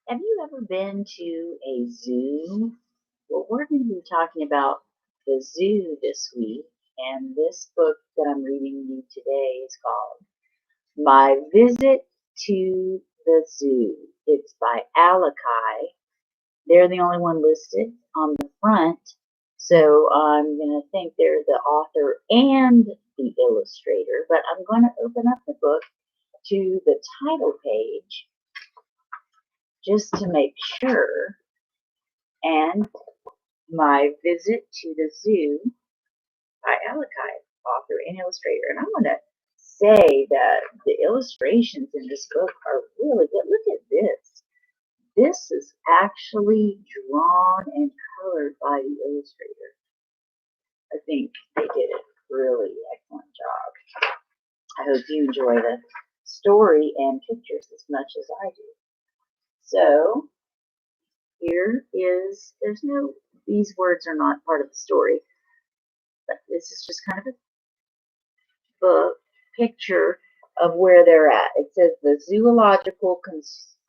Have you ever been to a zoo? Well, we're going to be talking about the zoo this week, and this book that I'm reading you today is called My Visit to the Zoo. It's by Alakai. They're the only one listed on the front, so I'm going to think they're the author and the illustrator, but I'm going to open up the book to the title page just to make sure. And My Visit to the Zoo by Alakai, author and illustrator. And I want to say that the illustrations in this book are really good. Look at this. This is actually drawn and colored by the illustrator. I think they did a really excellent job. I hope you enjoy the story and pictures as much as I do. So these words are not part of the story, but this is just kind of a book picture of where they're at. It says the Zoological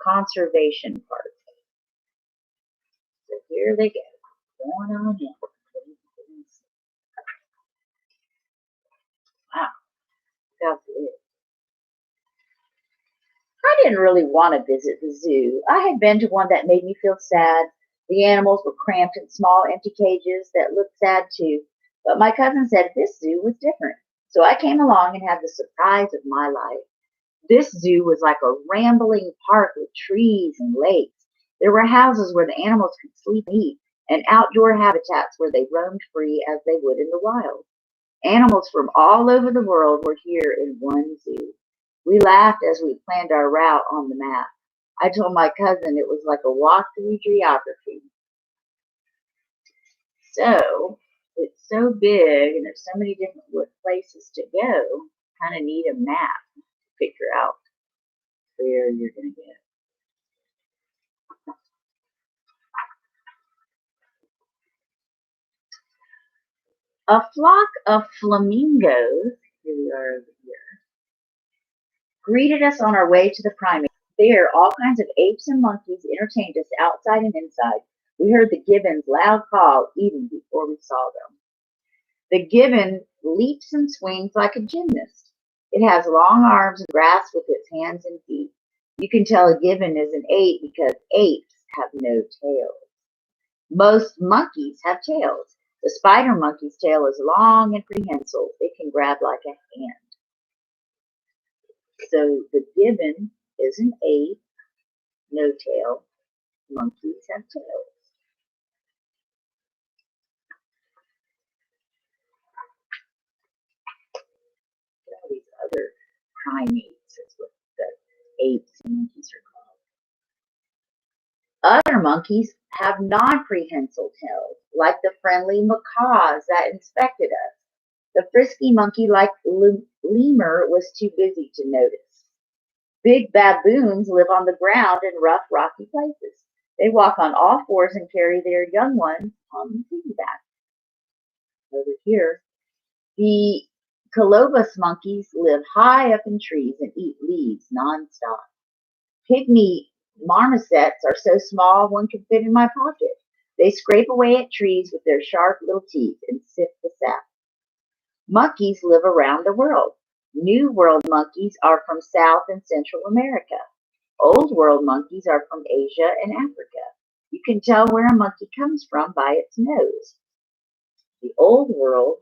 Conservation Park. So here they go, going on in. Wow, that's it. I didn't really want to visit the zoo. I had been to one that made me feel sad. The animals were cramped in small empty cages that looked sad too. But my cousin said this zoo was different. So I came along and had the surprise of my life. This zoo was like a rambling park with trees and lakes. There were houses where the animals could sleep and eat, and outdoor habitats where they roamed free as they would in the wild. Animals from all over the world were here in one zoo. We laughed as we planned our route on the map. I told my cousin it was like a walk through geography. So, it's so big and there's so many different places to go, kind of need a map to figure out where you're going to go. A flock of flamingos, here we are over here, greeted us on our way to the primates. There, all kinds of apes and monkeys entertained us outside and inside. We heard the gibbon's loud call even before we saw them. The gibbon leaps and swings like a gymnast. It has long arms and grasps with its hands and feet. You can tell a gibbon is an ape because apes have no tails. Most monkeys have tails. The spider monkey's tail is long and prehensile. It can grab like a hand. So the gibbon is an ape, no tail. Monkeys have tails. All these other primates is what the apes and monkeys are called. Other monkeys have non-prehensile tails, like the friendly macaws that inspected us. The frisky monkey like lemur was too busy to notice. Big baboons live on the ground in rough, rocky places. They walk on all fours and carry their young ones on piggyback. Over here, the colobus monkeys live high up in trees and eat leaves nonstop. Pygmy marmosets are so small one could fit in my pocket. They scrape away at trees with their sharp little teeth and sift the sap. Monkeys live around the world. New World monkeys are from South and Central America. Old World monkeys are from Asia and Africa. You can tell where a monkey comes from by its nose. The Old World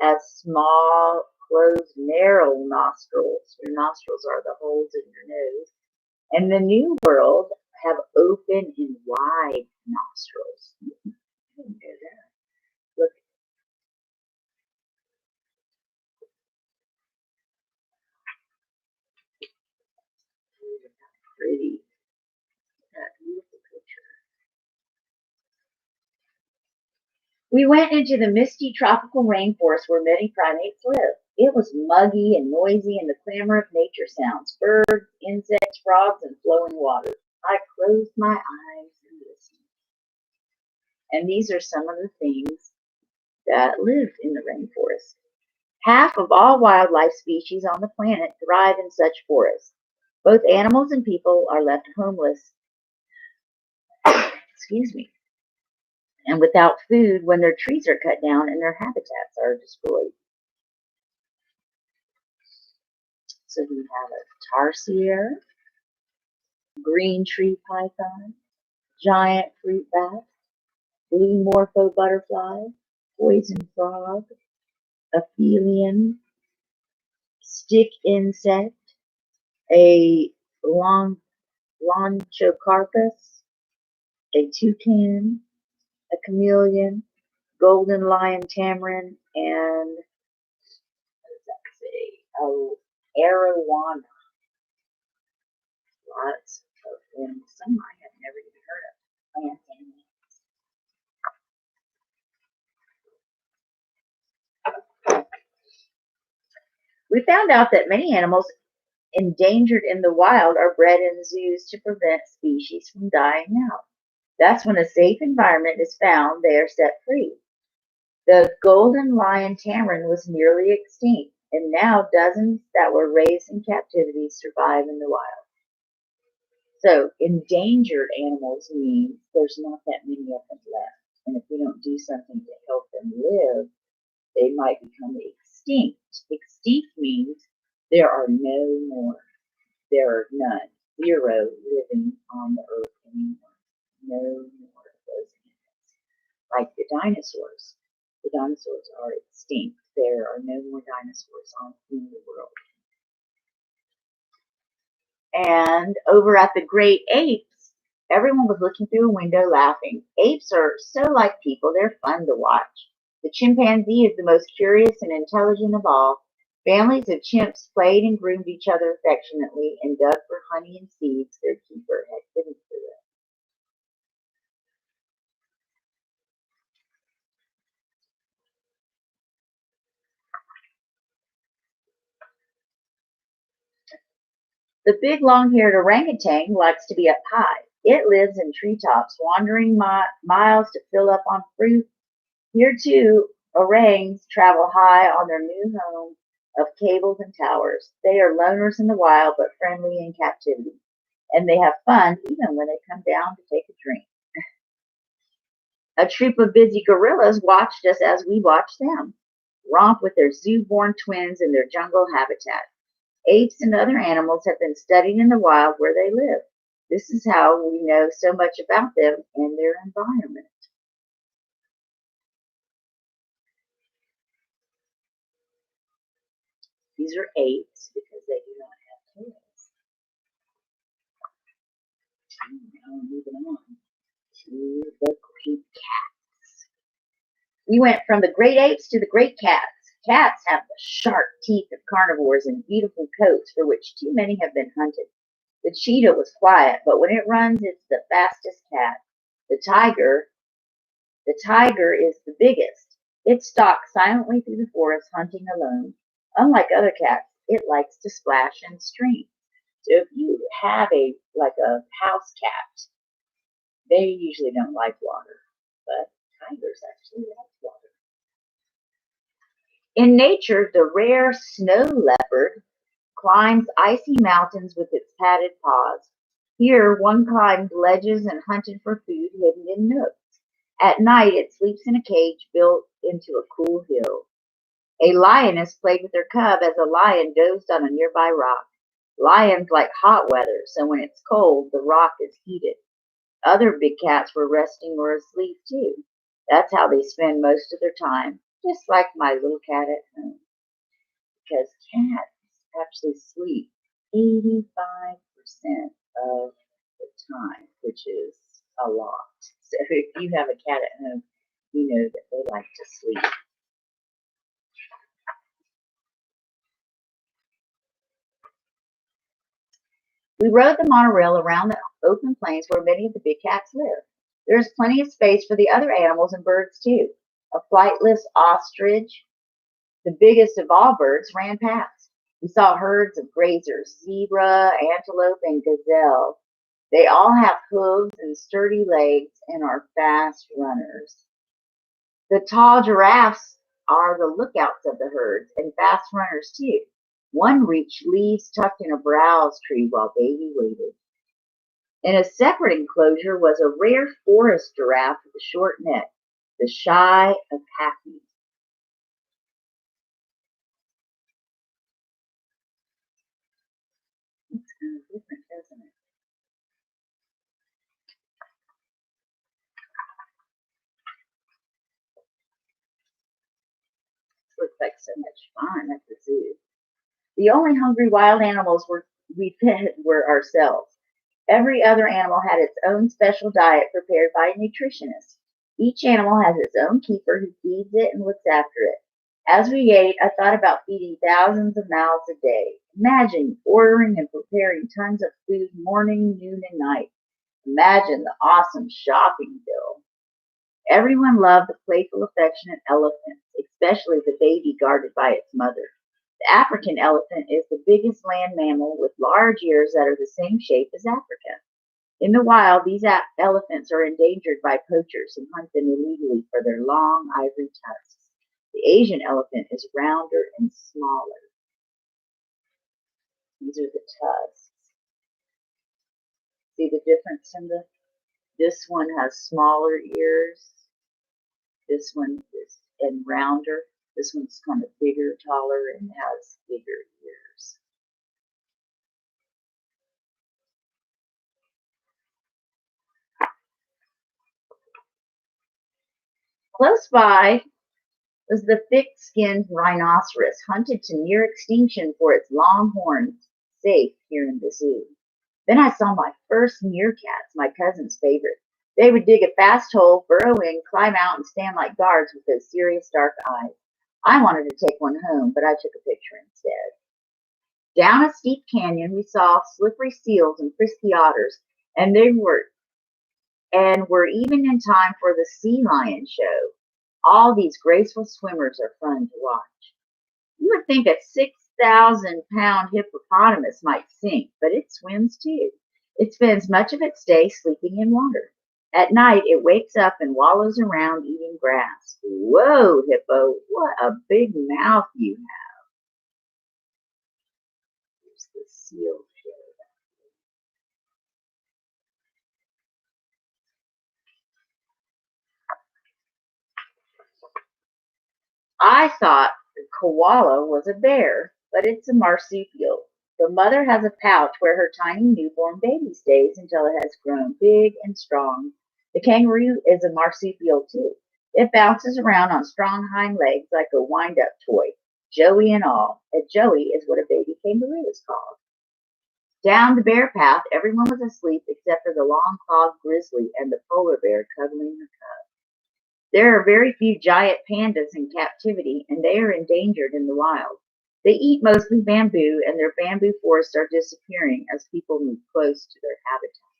has small, closed, narrow nostrils. Your nostrils are the holes in your nose. And the New World have open and wide nostrils. I didn't know that. Look. Pretty. That beautiful picture. We went into the misty tropical rainforest where many primates live. It was muggy and noisy, and the clamor of nature sounds birds, insects, frogs, and flowing water. I closed my eyes and listened. And these are some of the things that live in the rainforest. Half of all wildlife species on the planet thrive in such forests. Both animals and people are left homeless Excuse me. And without food when their trees are cut down and their habitats are destroyed. So we have a tarsier, green tree python, giant fruit bat, blue morpho butterfly, poison frog, aphelion, stick insect, a lonchocarpus, a toucan, a chameleon, golden lion tamarin, and what does that say? Arowana. Lots of them. Some I have never even heard of. Plants and we found out that many animals endangered in the wild are bred in zoos to prevent species from dying out. Thus, when a safe environment is found, they are set free. The golden lion tamarin was nearly extinct, and now dozens that were raised in captivity survive in the wild. So, endangered animals means there's not that many of them left. And if we don't do something to help them live, they might become extinct. Extinct means there are no more. There are none. Zero living on the earth anymore. No more of those animals. Like the dinosaurs. The dinosaurs are extinct. There are no more dinosaurs in the world. And over at the great apes, everyone was looking through a window laughing. Apes are so like people, they're fun to watch. The chimpanzee is the most curious and intelligent of all. Families of chimps played and groomed each other affectionately and dug for honey and seeds their keeper had given to them. The big long-haired orangutan likes to be up high. It lives in treetops, wandering miles to fill up on fruit. Here too, orangs travel high on their new home of cables and towers. They are loners in the wild, but friendly in captivity. And they have fun even when they come down to take a drink. A troop of busy gorillas watched us as we watched them romp with their zoo-born twins in their jungle habitat. Apes and other animals have been studied in the wild where they live. This is how we know so much about them and their environment. These are apes because they do not have tails. Now moving on to the great cats. We went from the great apes to the great cats. Cats have the sharp teeth of carnivores and beautiful coats for which too many have been hunted. The cheetah was quiet, but when it runs, it's the fastest cat. The tiger is the biggest. It stalks silently through the forest, hunting alone. Unlike other cats, it likes to splash in streams. So if you have a house cat, they usually don't like water, but tigers actually like water. In nature, the rare snow leopard climbs icy mountains with its padded paws. Here, one climbed ledges and hunted for food hidden in nooks. At night, it sleeps in a cage built into a cool hill. A lioness played with her cub as a lion dozed on a nearby rock. Lions like hot weather, so when it's cold, the rock is heated. Other big cats were resting or asleep too. That's how they spend most of their time, just like my little cat at home. Because cats actually sleep 85% of the time, which is a lot. So if you have a cat at home, you know that they like to sleep. We rode the monorail around the open plains where many of the big cats live. There is plenty of space for the other animals and birds too. A flightless ostrich, the biggest of all birds, ran past. We saw herds of grazers, zebra, antelope, and gazelle. They all have hooves and sturdy legs and are fast runners. The tall giraffes are the lookouts of the herds and fast runners too. One reached leaves tucked in a browse tree while baby waited. In a separate enclosure was a rare forest giraffe with a short neck, the shy Apache. It's kind of different, doesn't it? Looks like so much fun at the zoo. The only hungry wild animals we fed were ourselves. Every other animal had its own special diet prepared by a nutritionist. Each animal has its own keeper who feeds it and looks after it. As we ate, I thought about feeding thousands of mouths a day. Imagine ordering and preparing tons of food morning, noon, and night. Imagine the awesome shopping bill. Everyone loved the playful, affectionate elephants, especially the baby guarded by its mother. The African elephant is the biggest land mammal with large ears that are the same shape as Africa. In the wild, these elephants are endangered by poachers who hunt them illegally for their long ivory tusks. The Asian elephant is rounder and smaller. These are the tusks. See the difference in the? This one has smaller ears. This one is and rounder. This one's kind of bigger, taller, and has bigger ears. Close by was the thick-skinned rhinoceros, hunted to near extinction for its long horns, safe here in the zoo. Then I saw my first meerkats, my cousin's favorite. They would dig a fast hole, burrow in, climb out, and stand like guards with those serious dark eyes. I wanted to take one home, but I took a picture instead. Down a steep canyon, we saw slippery seals and frisky otters, and were even in time for the sea lion show. All these graceful swimmers are fun to watch. You would think a 6,000-pound hippopotamus might sink, but it swims too. It spends much of its day sleeping in water. At night, it wakes up and wallows around eating grass. Whoa, hippo, what a big mouth you have. Here's the seal show. I thought the koala was a bear, but it's a marsupial. The mother has a pouch where her tiny newborn baby stays until it has grown big and strong. The kangaroo is a marsupial too. It bounces around on strong hind legs like a wind up toy, Joey and all. A Joey is what a baby kangaroo is called. Down the bear path, everyone was asleep except for the long clawed grizzly and the polar bear cuddling her cub. There are very few giant pandas in captivity, and they are endangered in the wild. They eat mostly bamboo, and their bamboo forests are disappearing as people move close to their habitat.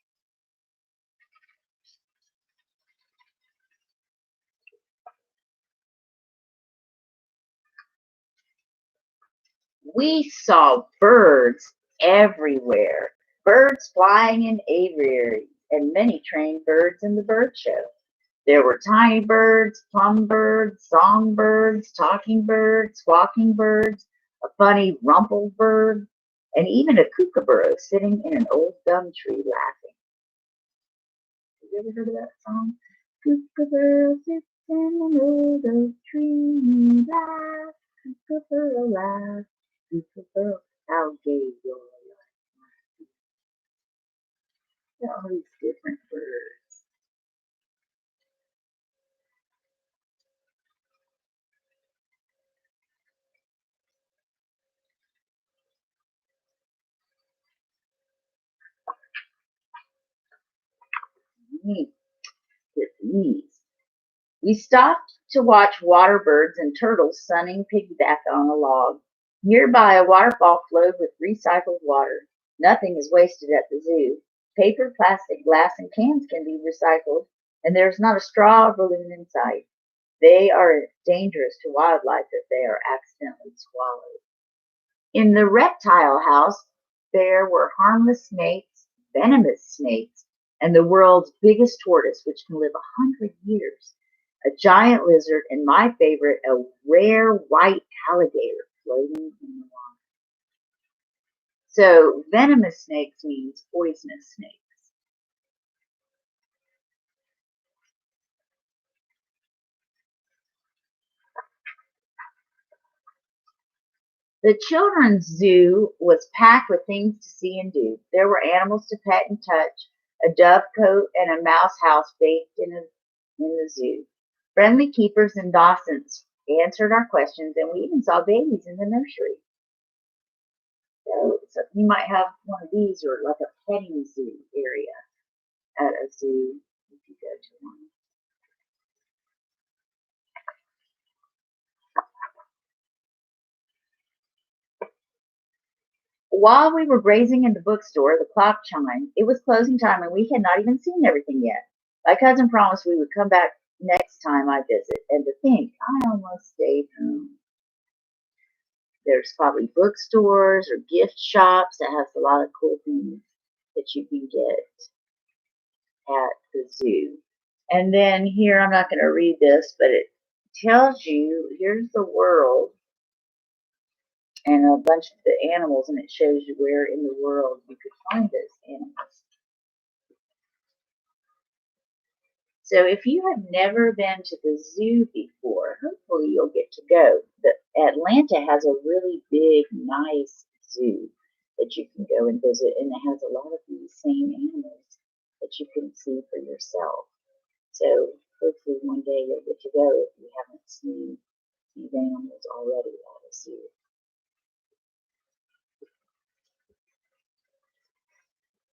We saw birds everywhere, birds flying in aviaries, and many trained birds in the bird show. There were tiny birds, plum birds, songbirds, talking birds, squawking birds, a funny rumpled bird, and even a kookaburra sitting in an old gum tree laughing. Have you ever heard of that song? Kookaburra sits in an old oak tree, laugh, kookaburra laugh, kookaburra, how gay your life must be. There are all these different birds. Neat. With these. We stopped to watch water birds and turtles sunning piggyback on a log. Nearby, a waterfall flowed with recycled water. Nothing is wasted at the zoo. Paper, plastic, glass, and cans can be recycled, and there's not a straw or balloon in sight. They are dangerous to wildlife if they are accidentally swallowed. In the reptile house, there were harmless snakes, venomous snakes, and the world's biggest tortoise, which can live 100 years, a giant lizard, and my favorite, a rare white alligator floating in the water. So, venomous snakes means poisonous snakes. The children's zoo was packed with things to see and do. There were animals to pet and touch, a dovecote and a mouse house baked in the zoo. Friendly keepers and docents answered our questions, and we even saw babies in the nursery. So you might have one of these or like a petting zoo area at a zoo if you go to one. While we were grazing in the bookstore, the clock chimed. It was closing time, and we had not even seen everything yet. My cousin promised we would come back next time I visit, and to think, I almost stayed home. There's probably bookstores or gift shops that has a lot of cool things that you can get at the zoo. And then here, I'm not going to read this, but it tells you here's the world and a bunch of the animals, and it shows you where in the world you could find those animals. So if you have never been to the zoo before, hopefully you'll get to go. Atlanta has a really big, nice zoo that you can go and visit, and it has a lot of these same animals that you can see for yourself. So hopefully one day you'll get to go if you haven't seen these animals already at a zoo.